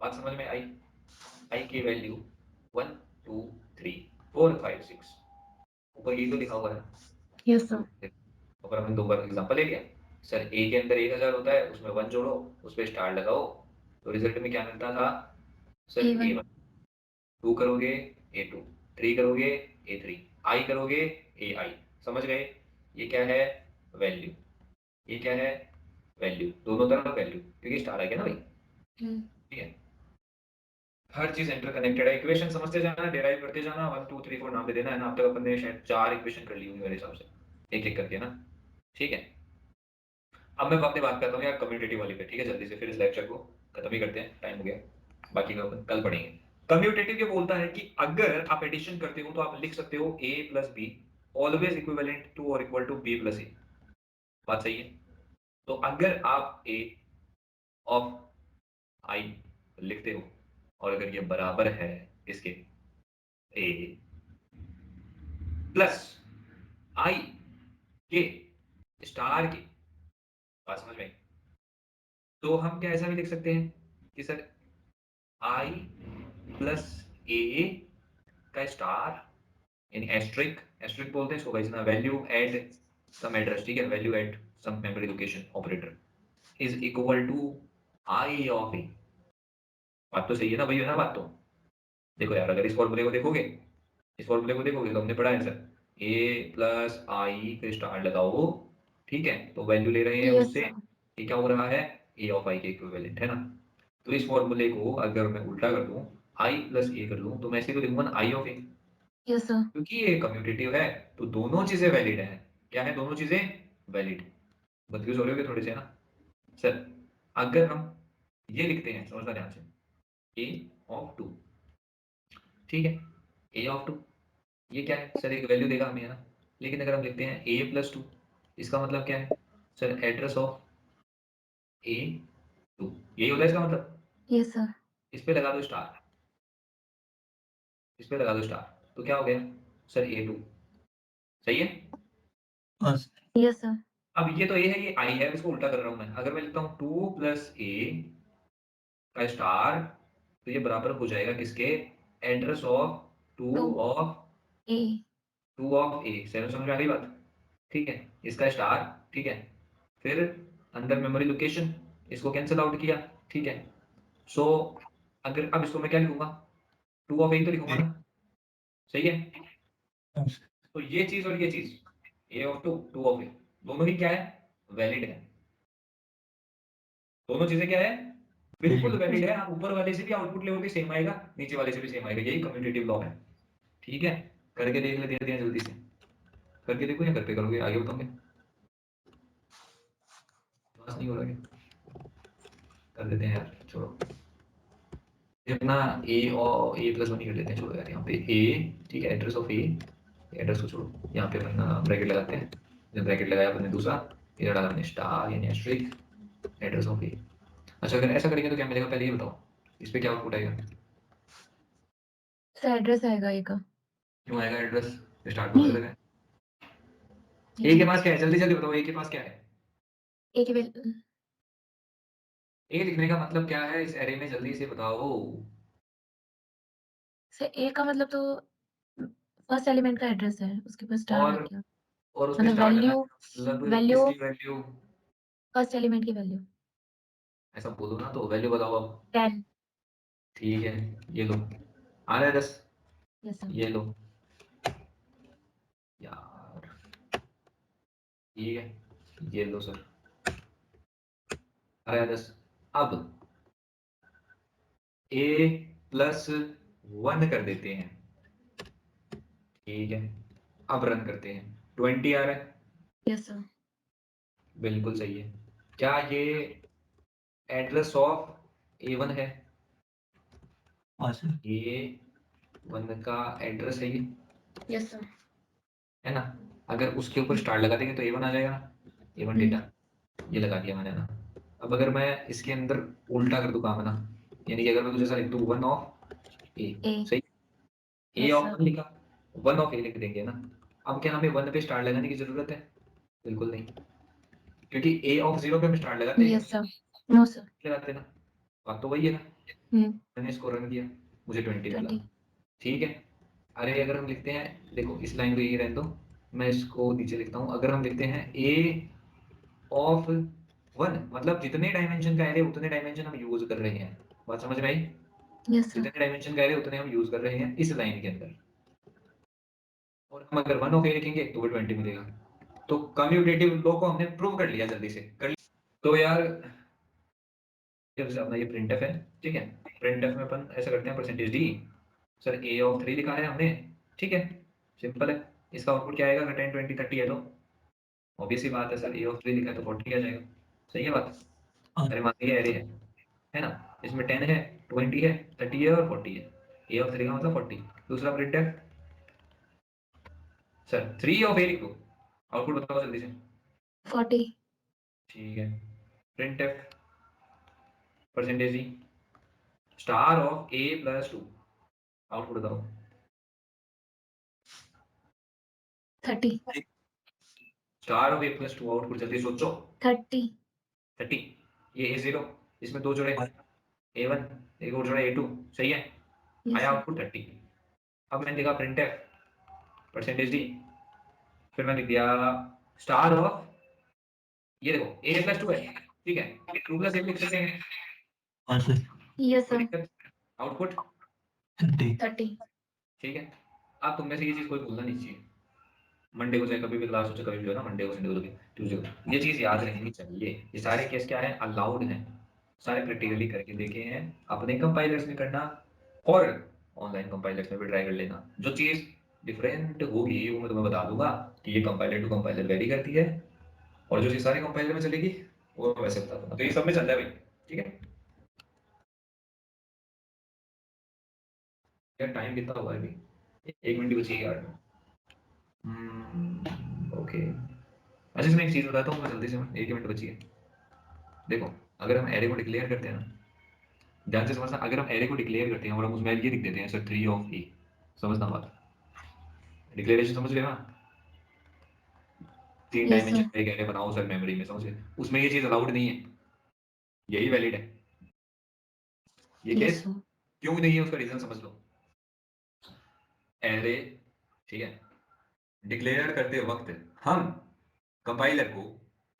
बात समझ में आई? आई की वैल्यू 1 2 3 4 5 6, ऊपर ये तो लिखा हुआ है। Yes, sir. ऊपर हमने दो बार एग्जांपल ले लिया। सर ए के अंदर 1000 होता है, उसमें 1 जोड़ो, उस पे स्टार लगाओ, तो रिजल्ट में क्या मिलता था सर? A1. a1। 2 करोगे a2, 3 करोगे a3, आई करोगे ai। समझ गए? ये क्या है? वैल्यू। ये क्या है? वैल्यू, दोनों तरफ वैल्यू, क्योंकि स्टार आ गया ना भाई, ठीक है। हर चीज इंटरकनेक्टेड है। इक्वेशन समझते जाना, डिराइव करते जाना, 1 2 3 4 नाम दे देना है ना। अब तक अपन ने शायद 4 इक्वेशन कर ली होंगी मेरे हिसाब से, एक एक करके ना, ठीक है। अब मैं अपनी बात करता हूँ यार कम्यूटेटिव वाली पे, ठीक है। जल्दी से फिर इस लेक्चर को खत्म ही करते हैं, टाइम हो गया, बाकी का अपन कल पढ़ेंगे। कम्यूटेटिव ये बोलता है कि अगर आप एडिशन करते हो तो आप लिख सकते हो a plus B always equivalent to और equal to b plus a। बात सही है? तो अगर आप a ऑफ i लिखते हो और अगर ये बराबर है इसके a प्लस i के स्टार के, बात समझ में आई? तो हम क्या ऐसा भी लिख सकते हैं कि सर i प्लस a का स्टार यानी एस्ट्रिक, एस्ट्रिक बोलते हैं इसको गाइस ना, वैल्यू एट सम एड्रेस, ठीक है, value at some memory location operator is equal to I of A. बात तो सही है ना भाई, है ना बात? तो देखो यार, अगर इस फॉर्मूले को देखोगे, इस फॉर्मूले को देखोगे तो हमने पढ़ा है सर ए प्लस आई का स्टार लगाओ, ठीक है, तो वैल्यू ले रहे हैं Yes, उससे, sir. ये क्या हो रहा है, ए ऑफ आई के इक्विवेलेंट है ना। तो इस फॉर्मूले को अगर मैं उल्टा कर दूं, आई प्लस ए कर लूं, तो मैं ऐसे तो लिखूंगा ना आई ऑफ ए, Yes, sir. क्योंकि ये कम्यूटेटिव है तो दोनों चीजें वैलिड है। क्या है दोनों चीजें वैलिड? कंफ्यूज हो रहे होगे थोड़े से ना सर? अगर हम ये लिखते हैं, समझना ध्यान से, ए ऑफ टू, ठीक है, ए ऑफ टू ये क्या है सर, एक वैल्यू देगा हमें है ना। लेकिन अगर हम लिखते हैं ए प्लस टू, इसका मतलब क्या है sir, address of A two, यही होता है इसका मतलब। Yes, sir. इस पे लगा दो स्टार, इस पे लगा दो स्टार, तो क्या हो गया सर, ए टू। सही है? हाँ सर। Yes, sir. अब ये तो ए है, ये आई है, इसको उल्टा कर रहा हूं मैं। अगर मैं लिखता हूँ टू प्लस ए का स्टार, तो ये बराबर हो जाएगा किसके, address of two Two of A. A. समझ में आ गई बात? ठीक है, इसका स्टार, ठीक है, फिर अंदर मेमोरी लोकेशन, इसको कैंसिल आउट किया, ठीक है। सो अगर अब इसको मैं क्या लिखूंगा, टू ऑफ ए तो लिखूंगा ना, सही है? हाँ सर। तो ये चीज और ये चीज, ए ऑफ टू, टू ऑफ ए, दोनों ही क्या है, वैलिड है। दोनों चीजें क्या है, बिल्कुल वैलिड है। आप ऊपर वाले से भी आउटपुट लोगे सेम आएगा, नीचे वाले से भी सेम आएगा, यही कम्यूटेटिव लॉ है। ठीक है, करके देख लेते हैं जल्दी से, करके देखो या घर पे करोगे, आगे बताओगे? बस नहीं हो रहा क्या? कर देते हैं यार, छोड़ो, ये अपना ए और ए प्लस वन ही कर लेते हैं, छोड़ो यार। यहाँ पे ए, ठीक है, एड्रेस ऑफ ए, एड्रेस को छोड़ो, यहाँ पे अपना ब्रैकेट लगाते हैं। जब ब्रैकेट लगाया अपने दूसरा, इधर डाला अपने स्टार यानी एस्ट्रिक, एड्रेस ऑफ ए। अच्छा, अगर ऐसा करेंगे तो क्या मिलेगा, पहले ये बताओ, इस पे क्या आउटपुट आएगा? Sir, address आएगा A का. क्यों आएगा एड्रेस, स्टार्ट तो अलग है। ए जी. के पास क्या है, जल्दी जल्दी बताओ, ए के पास क्या है? A की वैल्यू. ए लिखने का मतलब क्या है इस एरे में, जल्दी से बताओ। सर A का मतलब तो फर्स्ट एलिमेंट का एड्रेस है, उसके ऊपर स्टार लग और गया. और उसमें मतलब स्टार लगाने वैल्यू, का मतलब वैल्यू किसकी वैल्यू? फर्स्ट एलिमेंट की वैल्यू. ऐसा बोलो ना, तो वैल्यू बताओ अब। 10. ठीक है, ये लो, आ रहा है 10, Yes, sir. ये लो यार, ठीक है, ये लो सर, आ रहा है 10। अब ए प्लस वन कर देते हैं, ठीक है, अब रन करते हैं, 20 आ रहा है, Yes, sir. बिल्कुल सही है। क्या ये एड्रेस ऑफ ए वन है? हाँ सर। ये वन का एड्रेस है ये, Yes, sir. है ना? अगर उसके ऊपर स्टार लगा देंगे तो ए वन आ जाएगा ना, ए वन डेटा, ये लगा दिया मैंने ना। अब अगर मैं इसके अंदर उल्टा कर दूं काम ना, यानी कि अगर मैं कुछ ऐसा लिख दूं वन ऑफ ए, A. सही, ए Yes, ऑफ sir. वन लिखा, वन ऑफ ए लिख देंगे ना। अब क्या हमें वन पे स्टार लगाने की जरूरत है? बिल्कुल नहीं, क्योंकि ए ऑफ जीरो पे हम स्टार लगाते हैं, Yes, sir. No, sir. लगाते हैं ना, बात तो वही है ना। Hmm. मैंने इसको रन किया, मुझे 20 मिला, 20. ठीक है। अरे अगर हम लिखते हैं, देखो इस लाइन को यही रहने दो, मैं इसको नीचे लिखता हूँ। अगर हम लिखते हैं ए ऑफ वन, मतलब जितने डायमेंशन का एरे उतने डायमेंशन हम यूज कर रहे हैं, बात समझ में आई? Yes, sir. जितने डायमेंशन का एरे उतने हम यूज कर रहे हैं इस लाइन के अंदर, और हम अगर वन ऑफ ए लिखेंगे तो वो 20 मिलेगा। तो कम्यूटेटिव लॉ को हमने प्रूव कर लिया, जल्दी से कर लिया। तो यार जब अपना ये प्रिंटफ है, ठीक है, प्रिंटफ में अपन ऐसा करते हैं percentage D, sir A of 3 लिखा है हमने, ठीक है, सिंपल है। इसका आउटपुट क्या आएगा, 10 20 30 है, तो ऑब्वियस ही बात है सर, ए ऑफ 3 लिखा है तो 40 आ जाएगा। सही है बात? हाँ अरे मान लीजिए एरे है ना, इसमें 10 है, 20 है, 30 है और 40 है, a ऑफ 3 का मतलब 40। दूसरा प्रिंटफ सर 3 ऑफ a लिख दो, आउटपुट बताओ जल्दी से। 40 ठीक है, printf percentage star of a plus 2, output बताओ। 30 star of a plus 2, output जल्दी सोचो। 30 30, ये a0, इसमें दो जोड़े a1, एक और जोड़ा a2, सही है, यस आया सर आउटपुट 30। अब मैंने देखा प्रिंटफ परसेंटेज डी, फिर मैंने लिख दिया स्टार ऑफ, ये देखो a प्लस 2 है, ठीक है, 2 प्लस 8 लिख सकते हैं, हाँ सर यस कोई सर दिक्कत, आउटपुट 30 30 ठीक है। अब तुम में से ये चीज कोई भूलना नहीं चाहिए, मंडे को चाहे कभी भी क्लास हो, चाहे कभी भी हो ना, मंडे को, संडे को, ट्यूसडे को, ये चीज याद रखनी चाहिए। ये सारे केस क्या है, अलाउड हैं, सारे प्रैक्टिकली करके देखे हैं, अपने कंपाइलर्स में करना और ऑनलाइन कंपाइलर्स में भी ट्राई कर लेना। जो चीज डिफरेंट होगी वो मैं तुम्हें बता दूंगा कि ये कंपाइलर टू कंपाइलर वेरी करती है, और जो चीज सारे कंपाइलर में चलेगी वो मैं वैसे बता दूंगा। तो ये सब में चल रहा है भाई, ठीक है। यार टाइम कितना हुआ है अभी, 1 मिनट बची है यार। ओके, अच्छा इसमें एक चीज बताता हूँ मैं जल्दी से, 1 मिनट बची है। देखो, अगर हम एरे को डिक्लेयर करते हैं ना, ध्यान से समझना, अगर हम एरे को डिक्लेयर करते हैं और हम उसमें ये लिख देते हैं सर 3 ऑफ ए, समझना बात, डिक्लेरेशन समझ रहे हो ना, 3 यस डायमेंशन सर का एक एरे बनाओ सर मेमोरी में, समझ रहे, उसमें ये चीज अलाउड नहीं है, यही वैलिड है। ये यस केस सर क्यों नहीं है उसका रीजन समझ लो। एरे, ठीक है, डिक्लेयर करते वक्त हम कंपाइलर को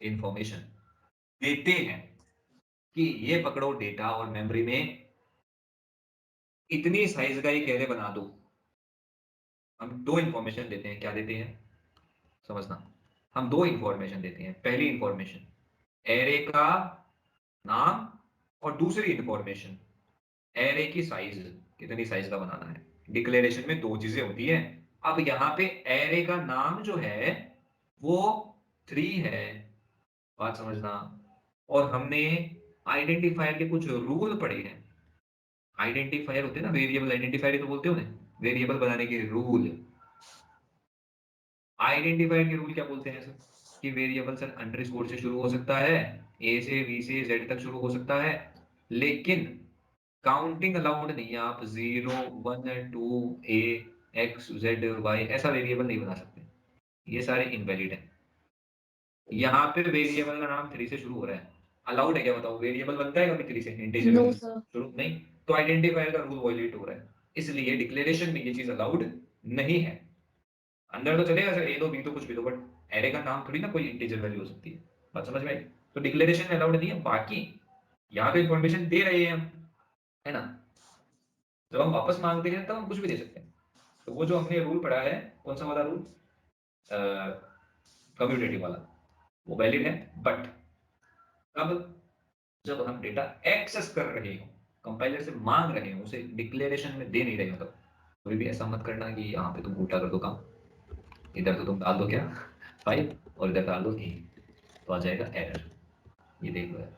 इंफॉर्मेशन देते हैं कि ये पकड़ो डेटा और मेमोरी में इतनी साइज का एक एरे बना दो। हम दो इंफॉर्मेशन देते हैं, क्या देते हैं समझना, हम दो इंफॉर्मेशन देते हैं। पहली इंफॉर्मेशन एरे का नाम, और दूसरी इंफॉर्मेशन एरे की साइज, कितनी साइज का बनाना है। डिक्लेरेशन में दो चीजें होती हैं। अब यहाँ पे एरे का नाम जो है वो 3 है, बात समझना, और हमने आइडेंटिफायर के कुछ रूल पढ़े हैं। आइडेंटिफायर होते हैं ना, वेरिएबल आइडेंटिफायर तो बोलते हो ना, वेरिएबल बनाने के रूल। आइडेंटिफायर के रूल क्या बोलते हैं सर, कि वेरिएबल सर अंडरस्कोर से शुरू हो सकता है, ए से बी से जेड तक शुरू हो सकता है, लेकिन काउंटिंग अलाउड नहीं है। आप 0 1 2 ए एक्स जेड वाई ऐसा वेरिएबल नहीं बना सकते, ये सारे इनवैलिड है। यहाँ पे वेरिएबल का नाम 3 से शुरू हो रहा है, अलाउड है क्या बताओ, वेरिएबल बनता है कभी 3 से, इंटीजर नो वैल्यू सर शुरू नहीं, तो आइडेंटिफायर का रूल वायलेट हो रहा है, इसलिए डिक्लेरेशन में ये चीज अलाउड नहीं है। अंदर तो चलेगा सर ए दो बी तो कुछ भी दो, बट एरे का नाम थोड़ी ना कोई इंटीजर वैल्यू हो सकती है, बात समझ में आई। तो डिक्लेरेशन में अलाउड नहीं है। बाकी यहाँ पे इंफॉर्मेशन दे रहे हैं हम, है ना, जब हम वापस मांगते हैं तब हम कुछ भी दे सकते हैं। तो वो जो हमने रूल पढ़ा है, कौन सा वाला रूल, कम्यूटेटिव वाला, वो वैलिड है। बट अब जब हम डेटा एक्सेस कर रहे हो, कंपाइलर से मांग रहे हो, उसे डिक्लेरेशन में दे नहीं रहे हो, तब कभी भी ऐसा मत करना कि यहाँ पे तुम उल्टा कर दो काम, इधर तो तुम डाल दो क्या 5 और इधर डाल दो 3, तो आ जाएगा एरर। ये देख लो यार,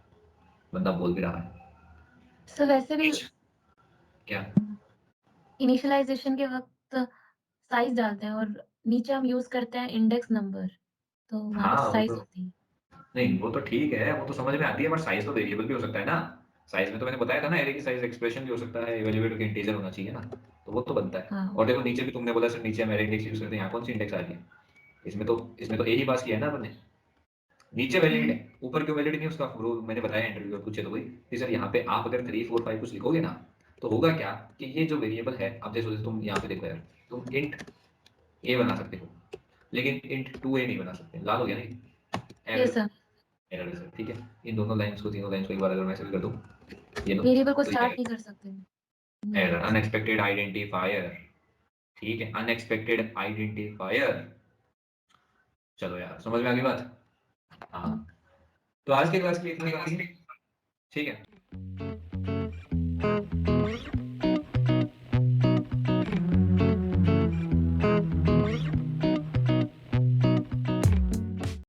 बंदा बोल भी रहा है सर वैसे भी क्या। इनिशियलाइजेशन के वक्त साइज डालते हैं और नीचे हम यूज करते हैं इंडेक्स नंबर, तो वहां पे हाँ वो साइज तो होती है। नहीं, वो तो ठीक है, वो तो समझ में आती है, बट साइज तो वेरिएबल भी हो सकता है ना। साइज में तो मैंने बताया था ना, एरे की साइज एक्सप्रेशन भी हो सकता है, इवैल्यूएट के इंटीजर होना चाहिए ना, तो वो तो बनता है। हाँ और देखो नीचे भी तुमने बोला सर नीचे हम एरे इंडेक्स यूज करते हैं, यहाँ कौन सी इंडेक्स आ रही है, इसमें तो ए ही पास किया है ना अपने, नीचे वैलिड है, ऊपर क्यों वैलिड नहीं उसका रूल मैंने बताया इंटरव्यू में पूछे तो भाई कि सर यहाँ पे आप अगर 3 4 5 कुछ लिखोगे ना, तो होगा क्या कि ये जो वेरिएबल है, अब जैसे तुम यहाँ पे देखो यार, तुम इंट ए बना सकते हो लेकिन इंट 2a नहीं बना सकते, लाल हो गया नहीं, yes error, sir error sir, ठीक है। इन दोनों लाइंस को, तीनों लाइंस को एक बार अगर मैं ऐसे भी कर दूं, ये दो, वेरिएबल को तो स्टार्ट ये नहीं कर सकते। एरर, यस अनएक्सपेक्टेड आइडेंटिफायर, ठीक है, अनएक्सपेक्टेड आइडेंटिफायर। चलो यार समझ में आ गई बात, हाँ। तो आज के क्लास के लिए इतनी काफी है, ठीक है।